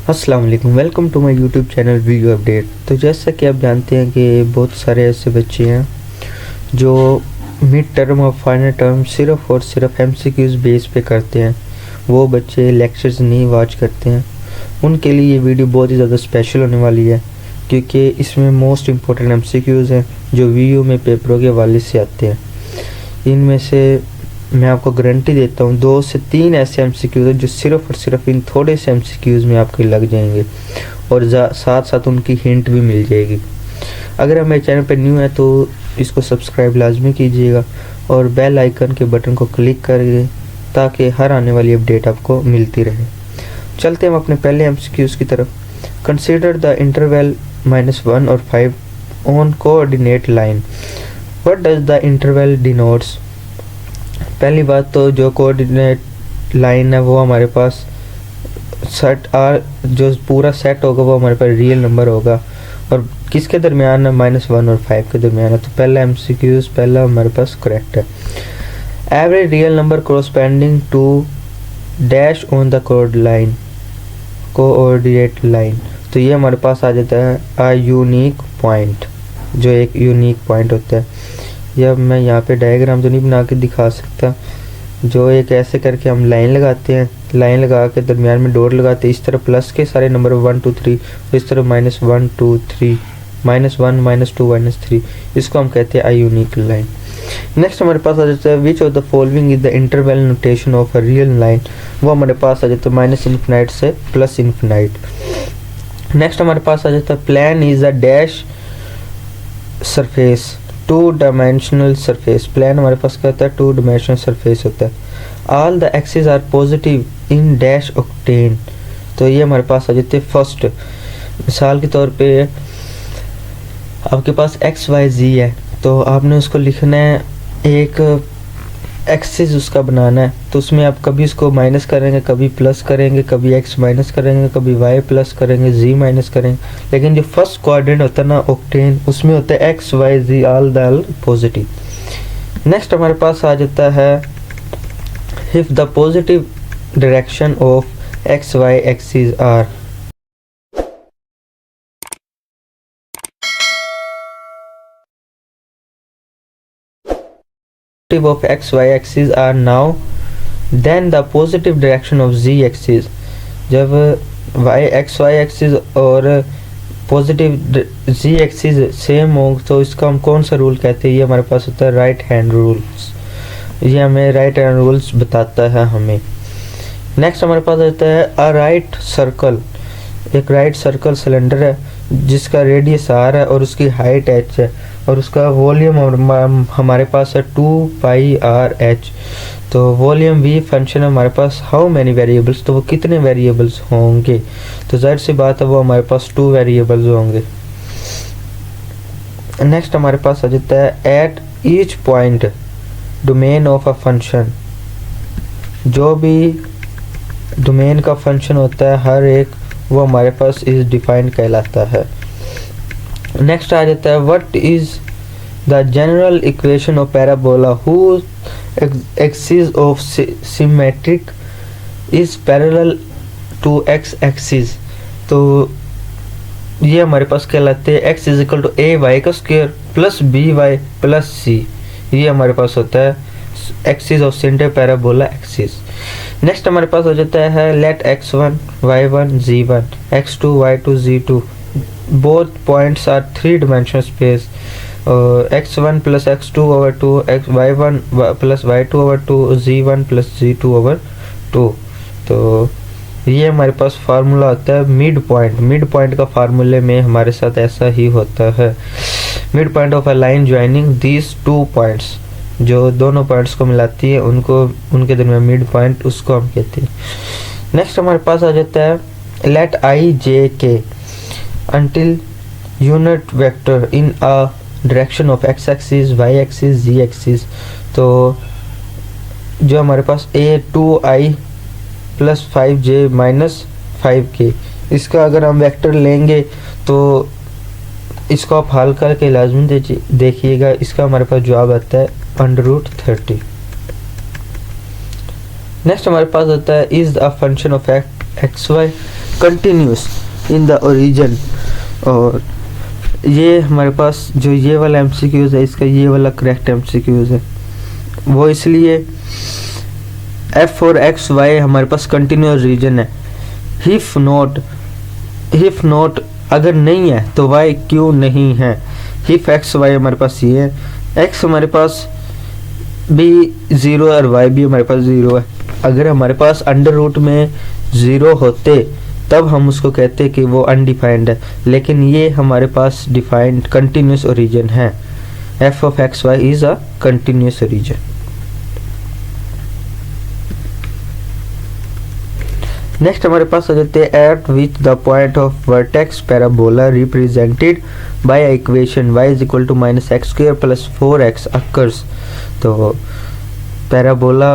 अस्सलाम वालेकुम, welcome to my YouTube channel video update. तो जैसा कि आप जानते हैं कि बहुत सारे ऐसे बच्चे हैं जो मिड टर्म और फाइनल टर्म सिर्फ़ और सिर्फ एमसीक्यूज़ बेस पे करते हैं। वो बच्चे लेक्चर्स नहीं वॉच करते हैं। उनके लिए ये वीडियो बहुत ही ज़्यादा स्पेशल होने वाली है, क्योंकि इसमें मोस्ट इम्पोर्टेंट एमसीक्यूज़ हैं जो वीडियो में पेपरों के हवाले से आते हैं। इनमें से मैं आपको गारंटी देता हूँ 2 से 3 ऐसे एमसीक्यूज़ हैं जो सिर्फ़ और सिर्फ इन थोड़े से एमसीक्यूज़ में आपके लग जाएंगे और साथ साथ उनकी हिंट भी मिल जाएगी। अगर आप मेरे चैनल पर न्यू है तो इसको सब्सक्राइब लाजमी कीजिएगा और बेल आइकन के बटन को क्लिक करिए ताकि हर आने वाली अपडेट आपको मिलती रहे। चलते हैं हम अपने पहले एमसीक्यूज़ की तरफ। कंसीडर द इंटरवल -1 और 5 on coordinate line. What does the interval denotes? पहली बात तो जो कोऑर्डिनेट लाइन है वो हमारे पास सेट आर, जो पूरा सेट होगा वो हमारे पास रियल नंबर होगा और किसके दरमियान है? -1 और 5 के दरमियान है। तो पहला एमसीक्यूज़ पहला हमारे पास करेक्ट है। Every real number corresponding to dash on the coordinate line. तो ये हमारे पास आ जाता है अ यूनिक पॉइंट, जो एक यूनिक पॉइंट होता है। या मैं यहाँ पे डायग्राम तो नहीं बना के दिखा सकता, जो एक ऐसे करके हम लाइन लगाते हैं, लाइन लगा के दरमियान में डॉट लगाते हैं। इस तरह प्लस के सारे नंबर 1 2 3, इस तरह -1 2 3, -1 -2 -3, इसको हम कहते हैं अ यूनिक लाइन। नेक्स्ट हमारे पास आ जाता है which of the following is the interval notation of a real line. वो हमारे पास आ जाता है -∞ से +∞। नेक्स्ट हमारे पास आ जाता है plane is a dash surface, 2 dimensional surface. Plane हमारे पास क्या होता है? 2 डायमेंशनल सरफेस होता है। All the axis are positive in dash octant. तो ये हमारे पास आ जाते हैं फर्स्ट। मिसाल के तौर पे आपके पास XYZ है, तो आपने उसको लिखना है, एक एक्सिस उसका बनाना है। तो उसमें आप कभी इसको माइनस करेंगे, कभी प्लस करेंगे, कभी x माइनस करेंगे, कभी y प्लस करेंगे, z माइनस करेंगे। लेकिन जो फर्स्ट क्वाड्रेंट होता है ना ऑक्टेन, उसमें होता है XYZ all the positive. Next हमारे पास आ जाता है if the positive direction of XY axis are. of XY axis are now then the positive direction of Z axis। जब XY axis और पॉजिटिव Z axis सेम हो तो इसका हम कौन सा रूल कहते हैं? ये हमारे पास होता है राइट हैंड रूल्स। ये हमें राइट हैंड रूल्स बताता है हमें। नेक्स्ट हमारे पास आता है अ राइट सर्कल। एक राइट सर्कल सिलेंडर है जिसका रेडियस r है और उसकी हाइट h है और उसका वॉल्यूम हमारे पास है 2πr/h। तो वॉल्यूम v फंक्शन है हमारे पास हाउ मैनी वेरिएबल्स, तो वो कितने वेरिएबल्स होंगे? तो जाहिर सी बात है वो हमारे पास 2 वेरिएबल्स होंगे। नेक्स्ट हमारे पास आ जाता है at each point domain of a function. जो भी डोमेन का फंक्शन होता है हर एक, वो हमारे पास इज डिफाइंड कहलाता है। नेक्स्ट आ जाता है what is the general equation of parabola whose axis of symmetric is parallel to x axis. तो ये हमारे पास कहलाते हैं x = a y का square plus b y plus c। ये हमारे पास होता है axis of centre parabola axis. Next हमारे पास हो जाता है late x1 y1 z1 x2 y2 z2 both points are 3 dimensional space। x1 plus x2 over 2 y1 plus y2 over 2 z1 plus z2 over 2। तो ये हमारे पास फार्मूला होता है mid point. Mid point का फार्मूले में हमारे साथ ऐसा ही होता है, mid point of a line joining these 2 points. जो दोनों पॉइंट्स को मिलाती है उनको, उनके दरमियान मिड पॉइंट, उसको हम कहते हैं। नेक्स्ट हमारे पास आ जाता है late i j k until unit vector in a direction of x axis y axis z axis। तो जो हमारे पास a2i plus 5j minus 5k, इसका अगर हम वेक्टर लेंगे तो इसको आप हल करके लाजमी देखिएगा। इसका हमारे पास जवाब आता है √30। नेक्स्ट हमारे पास होता है is a function of x y continuous in the origin. और ये हमारे पास जो ये वाला एमसीक्यूज है, इसका ये वाला करेक्ट एमसीक्यूज है, वो इसलिए एफ और एक्स वाई हमारे पास कंटिन्यूस रीजन है। इफ नॉट अगर नहीं है तो वाई क्यों नहीं है। इफ एक्स वाई हमारे पास ये है, एक्स हमारे पास भी ज़ीरो और वाई भी हमारे पास ज़ीरो है। अगर हमारे पास अंडर रूट में ज़ीरो होते तब हम उसको कहते कि वो अनडिफाइंड है, लेकिन ये हमारे पास डिफाइंड कंटिन्यूस ओरिजिन है। F of x y is a continuous origin. Next हमारे पास आ जाते हैं at which the point of vertex parabola represented by equation y is equal to minus x square plus 4x occurs. तो parabola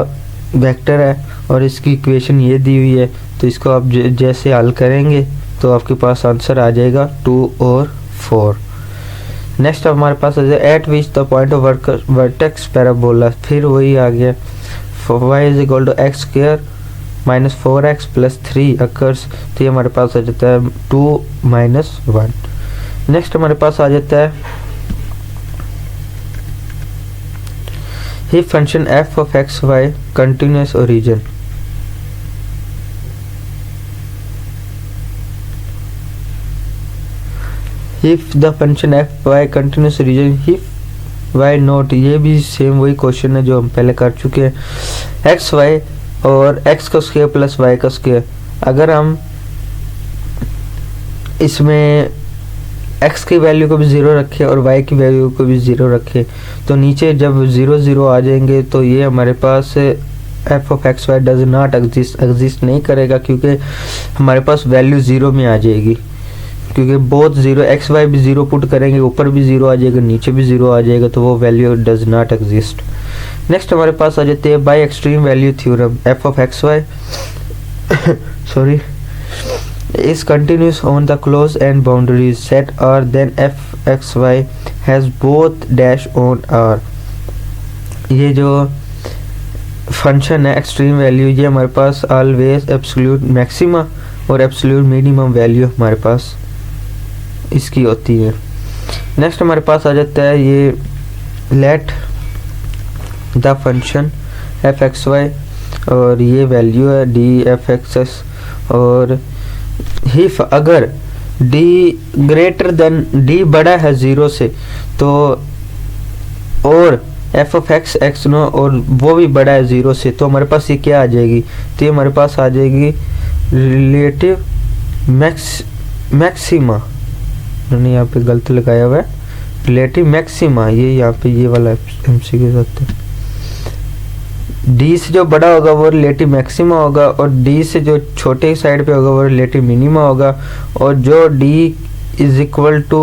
vector है और इसकी equation ये दी हुई है, तो इसको आप जैसे हल करेंगे तो आपके पास आंसर आ जाएगा 2 और 4। नेक्स्ट हमारे पास आ जाए at which the point of vertex parabola, फिर वही आ गया y is equal to x square minus 4x plus 3 occurs. तो ये हमारे पास आ जाता है 2 माइनस 1। नेक्स्ट हमारे पास आ जाता है ही function f of x y continuous origin. If the function F y continuous origin if y not, ये भी सेम वही क्वेश्चन है जो हम पहले कर चुके हैं। एक्स वाई और एक्स का स्क्वायर प्लस वाई का स्क्वायर, अगर हम इसमें x की वैल्यू को भी ज़ीरो रखें और y की वैल्यू को भी ज़ीरो रखें तो नीचे जब 0 0 आ जाएंगे तो ये हमारे पास f of x why does not exist नहीं करेगा, क्योंकि हमारे पास वैल्यू ज़ीरो में आ जाएगी। क्योंकि बोथ ज़ीरो, एक्स वाई भी ज़ीरो पुट करेंगे, ऊपर भी ज़ीरो आ जाएगा, नीचे भी ज़ीरो आ जाएगा, तो वो value does not exist. Next हमारे पास आ जाते हैं by extreme value theorem. F of x y sorry is continuous on the closed end boundaries set R, then fxy has both dash on R। ये जो फंक्शन है extreme value, ये हमारे पास ऑलवेज एब्सोल्यूट मैक्सिमा और absolute minimum value हमारे पास इसकी होती है। नेक्स्ट हमारे पास आ जाता है ये let the function f x y, और ये वैल्यू है डी एफ एक्स एस। और इफ अगर d ग्रेटर देन d बड़ा है 0 से, तो और f of x x no और वो भी बड़ा है 0 से, तो हमारे पास ये क्या आ जाएगी, तो ये हमारे पास आ जाएगी रिलेटिव मैक्सिमा। मैंने यहाँ पे गलत लगाया हुआ है, रिलेटिव मैक्सिमा। ये यहाँ पे ये वाला एमसीक्यू होता है, डी से जो बड़ा होगा वो रिलेटिव मैक्सिमा होगा, और डी से जो छोटे साइड पे होगा वो रिलेटिव मिनिमा होगा, और जो डी इज इक्वल टू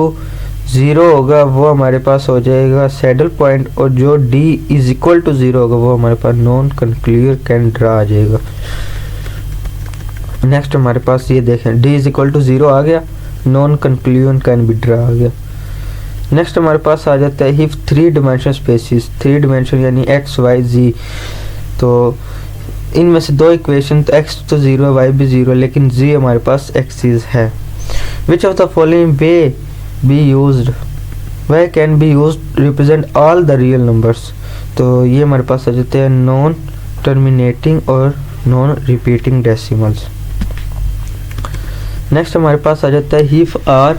0 होगा वो हमारे पास हो जाएगा सैडल पॉइंट, और जो डी इज इक्वल टू 0 होगा वो हमारे पास नॉन कंक्लूयर कैन ड्रा आ जाएगा। नेक्स्ट हमारे पास ये देखें डी इज इक्वल टू 0 आ गया, नॉन कंक्लूयर कैन बी ड्रा आ गया। नेक्स्ट हमारे पास आ जाता है इफ 3 डिमेंशन स्पेसिस, 3 डिमेंशन यानी एक्स वाई जी, तो इनमें से 2 इक्वेशन, तो x तो 0 है, y भी 0 है, लेकिन z हमारे पास एक्सिस है। Which of the following way be used, way can be used represent all the real numbers. तो ये हमारे पास आ जाते हैं नॉन टर्मिनेटिंग और नॉन रिपीटिंग डेसिमल्स। नेक्स्ट हमारे पास आ जाता है इफ r,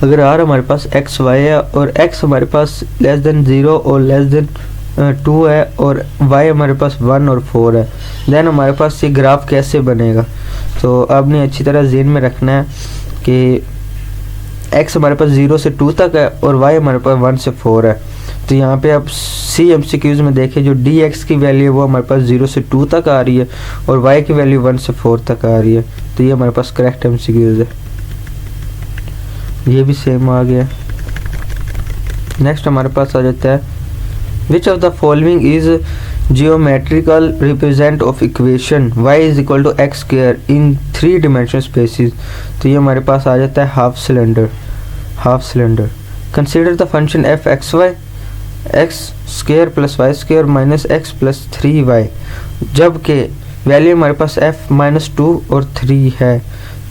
अगर r हमारे पास x y है और x हमारे पास लेस देन 0 और लेस देन 2 है और y हमारे पास 1 और 4 है, देन हमारे पास ये ग्राफ कैसे बनेगा। तो आपने अच्छी तरह ज़हन में रखना है कि x हमारे पास 0 से 2 तक है और y हमारे पास 1 से 4 है। तो यहाँ पे आप सी एमसीक्यूज में देखें, जो dx की वैल्यू है वो हमारे पास 0 से 2 तक आ रही है और y की वैल्यू 1 से 4 तक आ रही है। तो ये हमारे पास करेक्ट एमसीक्यूज है, ये भी सेम आ गया। नेक्स्ट हमारे पास आ जाता है which of the following is geometrical represent of equation y is equal to x square in 3 dimension spaces. तो ये हमारे पास आ जाता है half cylinder. Consider the function f x y x square plus y square minus x plus 3y, जबकि value हमारे पास f-2 और 3 है,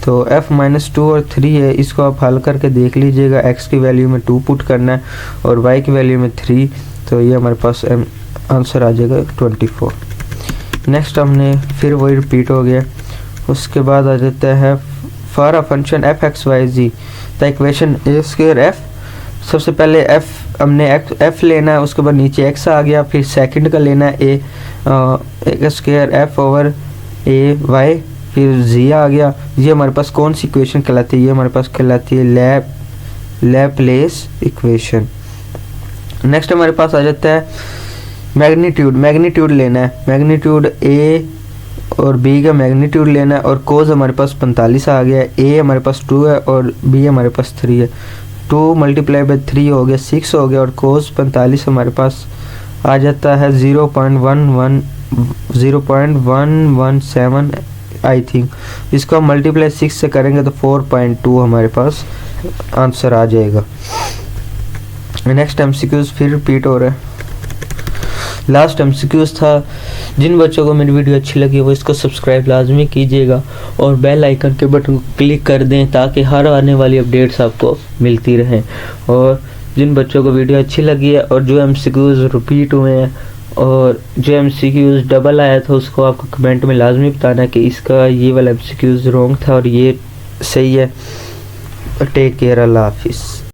तो f-2 और 3 है, इसको आप हल करके देख लीजिएगा। x की वैल्यू में 2 पुट करना है और y की वैल्यू में 3, तो ये हमारे पास आंसर आ जाएगा 24। नेक्स्ट हमने फिर वही रिपीट हो गया। उसके बाद आ जाता है for a function f x y g the equation a square f. सबसे पहले एफ हमने एफ लेना है, उसके बाद नीचे एक्स आ गया, फिर सेकंड का लेना है ए स्क्वायर एफ ओवर ए वाई, फिर जी आ गया। ये हमारे पास कौन सी इक्वेशन कहलाती है? ये हमारे पास कहलाती है लैपलेस इक्वेशन। नेक्स्ट हमारे पास आ जाता है मैग्नीट्यूड लेना है, मैग्नीट्यूड ए और बी का मैग्नीट्यूड लेना है, और कोस हमारे पास 45 आ गया है, ए हमारे पास 2 है और बी हमारे पास 3 है। 2 मल्टीप्लाई बाई 3 हो गया 6 हो गया, और कोस 45 हमारे पास आ जाता है 0.117 आई थिंक। इसको हम मल्टीप्लाई 6 से करेंगे तो 4.2 हमारे पास आंसर आ जाएगा। नेक्स्ट एमसीक्यूज फिर रिपीट हो रहा है। लास्ट एमसीक्यूज था। जिन बच्चों को मेरी वीडियो अच्छी लगी वो इसको सब्सक्राइब लाजमी कीजिएगा और बेल आइकन के बटन को क्लिक कर दें ताकि हर आने वाली अपडेट्स आपको मिलती रहें। और जिन बच्चों को वीडियो अच्छी लगी है और जो एमसीक्यूज रिपीट हुए हैं और जो एमसीक्यूज डबल आया था उसको आपको कमेंट में लाजमी बताना कि इसका ये वाला एमसीक्यूज रॉन्ग था और ये सही है। टेक केयर, अल्लाह हाफिज़।